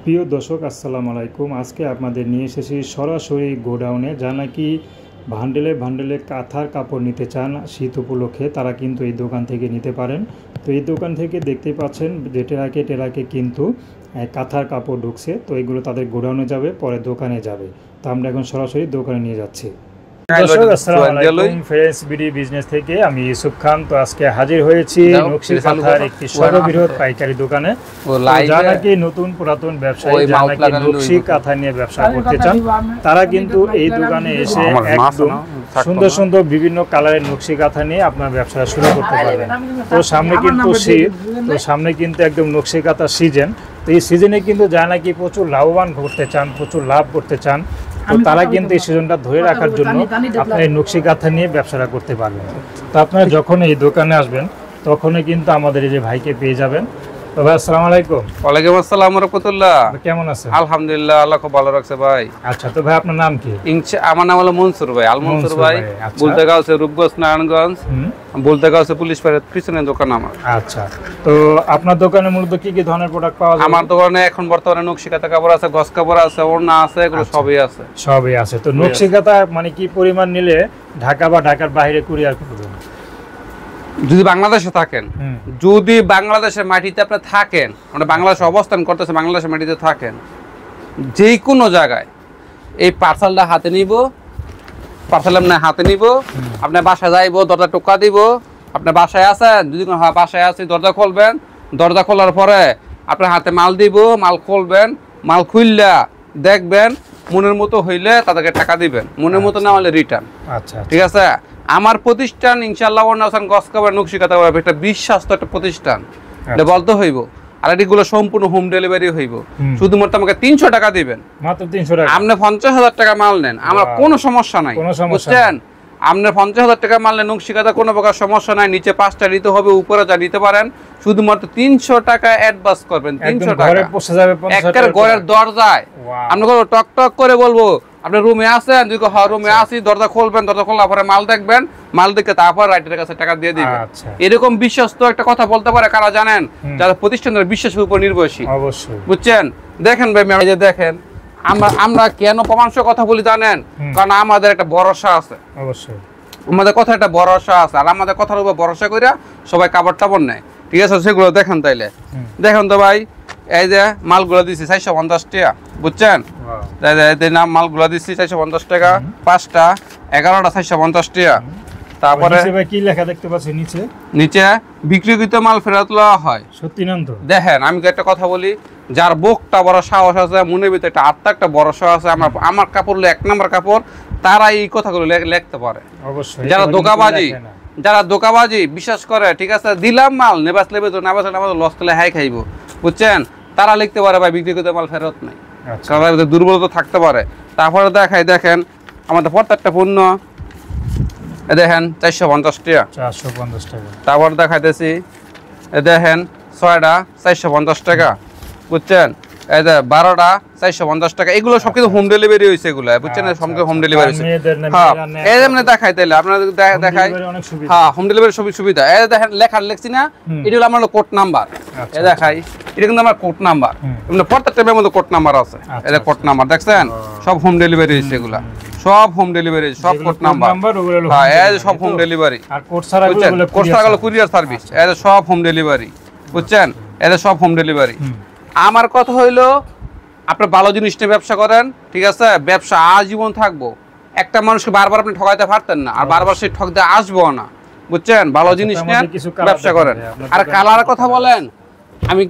প্রিয় দর্শক আসসালামু আলাইকুম। আজকে আপনাদের নিয়ে এসেছি সরাসরি গোডাউনে, যা নাকি ভান্ডেলে ভান্ডেলে কাঁথার কাপড় নিতে চান শীত উপলক্ষে, তারা কিন্তু এই দোকান থেকে নিতে পারেন। তো এই দোকান থেকে দেখতেই পাচ্ছেন যে টেরাকে কিন্তু কাঁথার কাপড় ঢুকছে। তো এগুলো তাদের গোডাউনে যাবে, পরে দোকানে যাবে। তো আমরা এখন সরাসরি দোকানে নিয়ে যাচ্ছি। দর্শক আসসালামু আলাইকুম, ফ্রেন্ডস বিডি বিজনেস থেকে আমি ইউসুফ খান। তো আজকে হাজির হয়েছি নকশি কাঁথার একটি সর্ববৃহৎ পাইকারি দোকানে। যারা নাকি নতুন পুরাতন ব্যবসায়ী, যারা নাকি নকশি কাঁথা নিয়ে ব্যবসা করতে চান, তারা কিন্তু এই দোকানে এসে একদম সুন্দর সুন্দর বিভিন্ন কালারের নকশি কাঁথা নিয়ে আপনার ব্যবসা শুরু করতে পারবেন। তো সামনে কিন্তু শীত, তো সামনে কিন্তু একদম নকশি কাঁথার সিজন। তো এই সিজনে কিন্তু যারা নাকি প্রচুর লাভবান করতে চান, প্রচুর লাভ করতে চান, তো তারা কিন্তু এই সিজনটা ধরে রাখার জন্য আপনার এই নকশি কাঁথা নিয়ে ব্যবসাটা করতে পারবেন। তো আপনারা যখন এই দোকানে আসবেন তখনই কিন্তু আমাদের এই যে ভাইকে পেয়ে যাবেন। তো ভাই আসসালামু আলাইকুম। ওয়ালাইকুম আসসালাম ওয়া রাহমাতুল্লাহ। কেমন আছেন? আলহামদুলিল্লাহ, আল্লাহ খুব ভালো রাখছে ভাই। আচ্ছা, তো ভাই আপনার নাম কি? আমার নাম হলো মনসুর ভাই, আল মনসুর ভাই। বুলতেগাঁও আছে রূপগঞ্জ নারায়ণগঞ্জ, বুলতেগাঁও আছে পুলিশ পাড়ার পিছনে দোকান আমার। আচ্ছা, তো আপনার দোকানে মূলত কি কি ধরনের প্রোডাক্ট পাওয়া যায়? আমার দোকানে এখন বর্তমানে নকশি কাঁথা কাপড় আছে, গস কাপড় আছে, ওড়না আছে, এগুলো সবই আছে। সবই আছে। তো নকশি কাঁথা মানে কি পরিমাণ নিলে ঢাকা বা ঢাকার বাইরে কুরিয়ার করবেন? যদি বাংলাদেশে থাকেন, যদি বাংলাদেশের মাটিতে আপনি থাকেন, মানে বাংলাদেশে অবস্থান করতেছে, বাংলাদেশের মাটিতে থাকেন, যে কোনো জায়গায় এই পার্সেলটা হাতে নিব, পার্সেল আপনার হাতে নিব, আপনার বাসায় যাইব, দরজা টোকা দিব, আপনার বাসায় আছেন, যদি বাসায় আছি দরজা খুলবেন, দরজা খোলার পরে আপনার হাতে মাল দিব, মাল খুলবেন, মাল খুললা দেখবেন, মনের মতো হইলে তাদেরকে টাকা দিবেন, মনের মতো না হলে রিটার্ন। আচ্ছা, ঠিক আছে। আমার প্রতিষ্ঠান ইনশাআল্লাহ গস কাপড় নকশি কাঁথা একটা বিশ্বাস্ত একটা প্রতিষ্ঠান, এটা বলতে হইব। আর এগুলো সম্পূর্ণ হোম ডেলিভারি হইব। শুধুমাত্র আমাকে 300 টাকা দিবেন, মাত্র 300 টাকা। আপনি 50,000 টাকা মাল নেন, আমার কোনো সমস্যা নাই, বুঝছেন? আপনি 50,000 টাকা মাল নেন, নকশি কাঁথা কোনো প্রকার সমস্যা নাই। নিচে 5টা নিতে হবে, উপরে যা নিতে পারেন, শুধুমাত্র 300 টাকা অ্যাডভান্স করবেন। 300 টাকা একের ঘরের দরজায় আপনি টক টক করে বলবো আপনি রুমে আছেন, যদি রুমে আসি, দরজা খুলবেন, দরজা খোলার পরে মাল দেখবেন, মাল দেখে তারপর রাইটের কাছে টাকা দিয়ে দিবেন। এরকম বিশ্বস্ত একটা কথা বলতে পারে কারা জানেন? যারা প্রতিষ্ঠানের বিশ্বাসের উপর নির্ভরশীল, অবশ্যই, বুঝছেন? দেখেন ভাই, যে দেখেন আমরা কেন প্রমাণসহ কথা বলি জানেন? কারণ আমাদের একটা ভরসা আছে, অবশ্যই আমাদের কথা একটা ভরসা আছে, আর আমাদের কথার উপর ভরসা করে সবাই কাপড় টাপড় নেয়। ঠিক আছে, সেগুলো দেখেন। তাইলে দেখেন তো ভাই, এই যে মালগুলো দিচ্ছি 450 টাকা, বুঝছেন? নাম মালগুলো দিচ্ছি 450 টাকা, 5টা 11টা 450 টাকা। তারপরে কি লেখা দেখতে পাচ্ছি নিচে? নিচে বিক্রিকৃত মাল ফেরত লওয়া হয়। সত্যি না তো? দেখেন, আমি একটা কথা বলি, যার বুকটা বড় সাহস আছে, মনের ভিতরে একটা আত্মা একটা ভরসা আছে, আমার কাপড় 1 নম্বর কাপড়, তারা এই কথাগুলো লিখতে পারে। অবশ্যই। যারা দোকাবাজি বিশ্বাস করে, ঠিক আছে, দিলাম মাল, নেবাস লেবে তো না বাসলে আমাদের লস খেলে হাই খাইব, বুঝছেন? তারা লিখতে পারে ভাই বিক্রিকৃত মাল ফেরত নাই, কারণ দুর্বলতা থাকতে পারে। তারপরে দেখাই, দেখেন আমাদের প্রত্যেকটা পণ্য দেখেন 450 টাকা, 450 টাকা। তারপর দেখাইতেছি, দেখেন 6টা 450 টাকা, বুঝছেন? এই যে 12টা 450 টাকা। এগুলো সবকিছু হোম ডেলিভারি হইছে, এগুলো বুঝছেন? সবকিছু হোম ডেলিভারি হইছে। হ্যাঁ, এই যে আমরা দেখাই, তাইলে আপনাদের দেখাই। হ্যাঁ, হোম ডেলিভারি সবই সুবিধা। এই দেখেন লেখছি না, এটা হলো আমার কোড নাম্বার। এই দেখাই, এটা কিন্তু আমার কোড নাম্বার, মানে প্রত্যেকটার মধ্যে কোড নাম্বার আছে। এই যে কোড নাম্বার দেখছেন, সব হোম ডেলিভারি হইছে, এগুলা সব হোম ডেলিভারি, সব কোড নাম্বার। হ্যাঁ, এই যে সব হোম ডেলিভারি। আর কোড ছাড়া গুলো কুরিয়ার সার্ভিস, এই যে সব হোম ডেলিভারি, বুঝছেন? এই যে সব হোম ডেলিভারি। আমার কথা হইলো, আপনি ভালো জিনিস নিয়ে ব্যবসা করেন, ঠিক আছে, ব্যবসা আজীবন থাকবো। একটা মানুষকে বারবার আপনি ঠকাইতে পারতেন না, আর বারবার সে ঠকতে আসবো না, বুঝছেন? ভালো জিনিস নিয়ে ব্যবসা করেন। আর কালারের কথা বলেন, আমি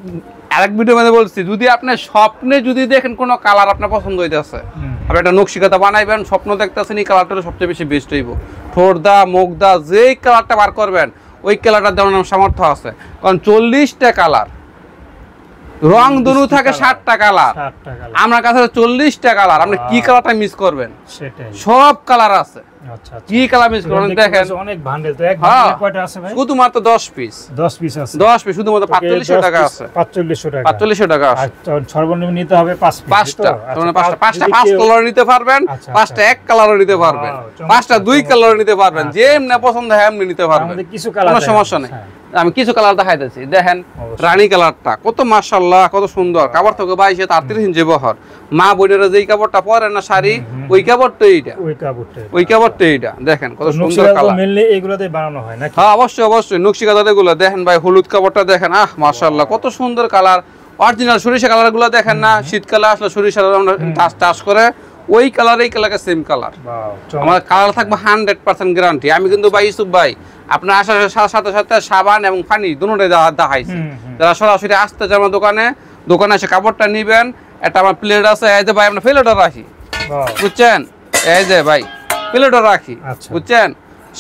আরেক ভিডিও মধ্যে বলছি, যদি আপনি স্বপ্নে যদি দেখেন কোনো কালার আপনার পছন্দ হইতেছে, আপনি একটা নকশি কাঁথা বানাইবেন, স্বপ্ন দেখতেছেন, এই কালারটা সবচেয়ে বেশি বেস্ট হইব। ঠোঁটদা মুখদা যেই কালারটা বার করবেন, ওই কালারটা দেওয়ার সামর্থ্য আছে। কারণ 40টা কালার, রং দুনু থাকে 60টা কালার, আমার কাছে 40টা কালার। আপনি কি কালারটা মিস করবেন? সব কালার আছে, কি কালার মিস করবেন? দেখেন অনেক বান্ডেল, তো এক বান্ডেলে কয়টা আছে ভাই? শুধুমাত্র 10 পিস। 10 পিস আছে, 10 পিস, শুধুমাত্র 4500 টাকা আছে। 4500 টাকা, 4500 টাকা আছে। আর সর্বনিম্ন নিতে হবে 5 পিস। 5টা, মানে 5টা 5 কালার নিতে পারবেন, 5টা এক কালারও নিতে পারবেন, 5টা 2 কালারও নিতে পারবেন, যেমনি পছন্দ হয় এমনি নিতে পারবেন, কোনো সমস্যা নেই। আমি কিছু কালার দেখাইতেছি, দেখেন রানী কালারটা কত মাশাআল্লাহ, কত সুন্দর। কাপড় থেকে 22 38 ইঞ্চি বহর। মা বোনেরা যেই কাপড়টা পরে না শাড়ি, ওই কাপড়টা এইটা, ওই কাপড়টা এইটা। দেখেন কত সুন্দর কালার। মেইনলি এগুলাতে বানানো হয় নাকি? হ্যাঁ অবশ্যই অবশ্যই, নকশি কাঁথাগুলো দেখেন ভাই, হলুদ কাপড়টা দেখেন, মাশাআল্লাহ কত সুন্দর কালার। অরিজিনাল সরিষা কালারগুলো দেখেন না, শীতকালে আসলে সরিষা আমরা টাচ করে ওই কালার, এই কালার সেম কালার। আমার কালার থাকবে 100% গ্যারান্টি। আমি কিন্তু ভাই ইউসুফ ভাই আপনার আসার সাথে সাথে সাবান এবং পানি দুটোটাই দেখাইছি। যারা সরাসরি আসতে চান আমার দোকানে এসে কাপড়টা নিবেন। একটা আমার প্লেট আছে, এই যে ভাই আমরা প্লেটও রাখি, বুঝছেন? এই যে ভাই প্লেটও রাখি, বুঝছেন?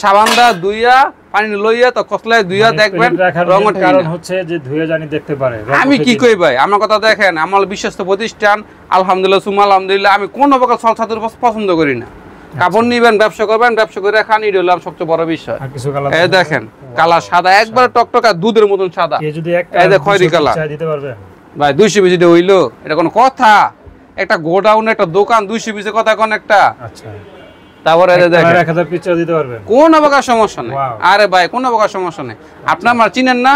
সাবানটা ধুইয়া পানি লইয়া তো কসলায় ধুইয়া দেখবেন রং ওঠে। কারণ হচ্ছে যে ধুইয়া জানি দেখতে পারে। আমি কি কই ভাই, আমার কথা দেখেন, আমার বিশ্বস্ত প্রতিষ্ঠান আলহামদুলিল্লাহ সুমা আলহামদুলিল্লাহ। আমি কোনো প্রকার ছলছাতুর পছন্দ করি না। কাপড় নিবেন, ব্যবসা করবেন, ব্যবসা করে খান, এটা হলো সবচেয়ে বড় বিষয়। এই দেখেন কালার সাদা, একবার টকটকা দুধের মতন সাদা। এই যে খয়েরি কালার দিতে পারবে ভাই 200 পিস এটা হইলো? এটা কোনো কথা? একটা গোডাউন, একটা দোকান 200 পিসের কথা কোন একটা? আচ্ছা, তারপরে দেখেন 1000 পিস দিতে পারবে, কোন প্রকার সমস্যা নেই। আরে ভাই কোন প্রকার সমস্যা নেই। আপনি আমার চিনেন না,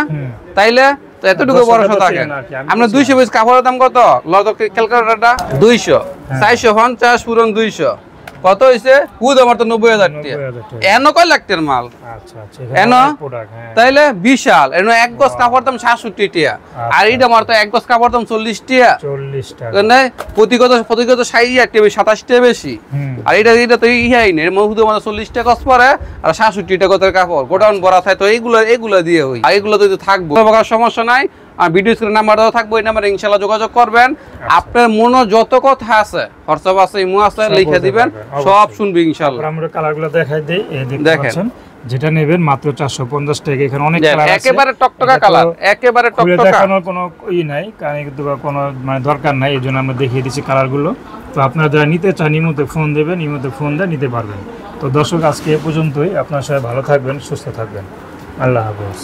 তাইলে তো এতটুকু ভরসা থাকেন। আপনার 200 পিস কাপড়ের দাম কত? লদ ক্যালকুলেটরটা 200, 450 পূরণ 200 কত হইছে? পুদ আমার তো 90,000 টাকা। এনো কয় লাখ টাকার মাল? আচ্ছা আচ্ছা, এনো তাইলে বিশাল। এনো এক গজ কাপড় দাম 67 টাকা, আর এইটা আমার তো এক গজ কাপড় দাম 40 টাকা। 40 টাকা না, প্রতিগত 60 টাকা 27 টাকা বেশি। আর এটা তো ইহাই নেই, মহুদ মানে 40 টাকা গজ পরে আর 67 টাকা গজের কাপড় গোডাউন ভরা থাকে। তো এইগুলো দিয়ে হই, আর এগুলো তো থাকবো, কোনো সমস্যা নাই। আর ভিডিও স্ক্রিনে নাম্বার দেওয়া থাকবে, ওই নাম্বারে ইনশাআল্লাহ যোগাযোগ করবেন। আপনার মনে যত কথা আছে, হোয়াটসঅ্যাপ আছে, ইমো আছে, লিখে দিবেন, সব শুনবি ইনশাআল্লাহ। আমরা কালারগুলো দেখাই দেই, এই দেখেন যেটা নেবেন মাত্র 450 টাকা। এখানে অনেক কালার আছে, একেবারে টকটকা কালার, একেবারে টকটকা। দেখানোর কোনো নাই, কারণ কিন্তু কোনো মানে দরকার নাই, এইজন্য আমরা দেখিয়ে দিচ্ছি কালারগুলো। তো আপনারা যারা নিতে চান ইমোতে ফোন দেবেন, ইমোতে ফোন দিয়ে নিতে পারবেন। তো দর্শক আজকে এ পর্যন্তই। আপনারা সবাই ভালো থাকবেন, সুস্থ থাকবেন। আল্লাহ হাফেজ।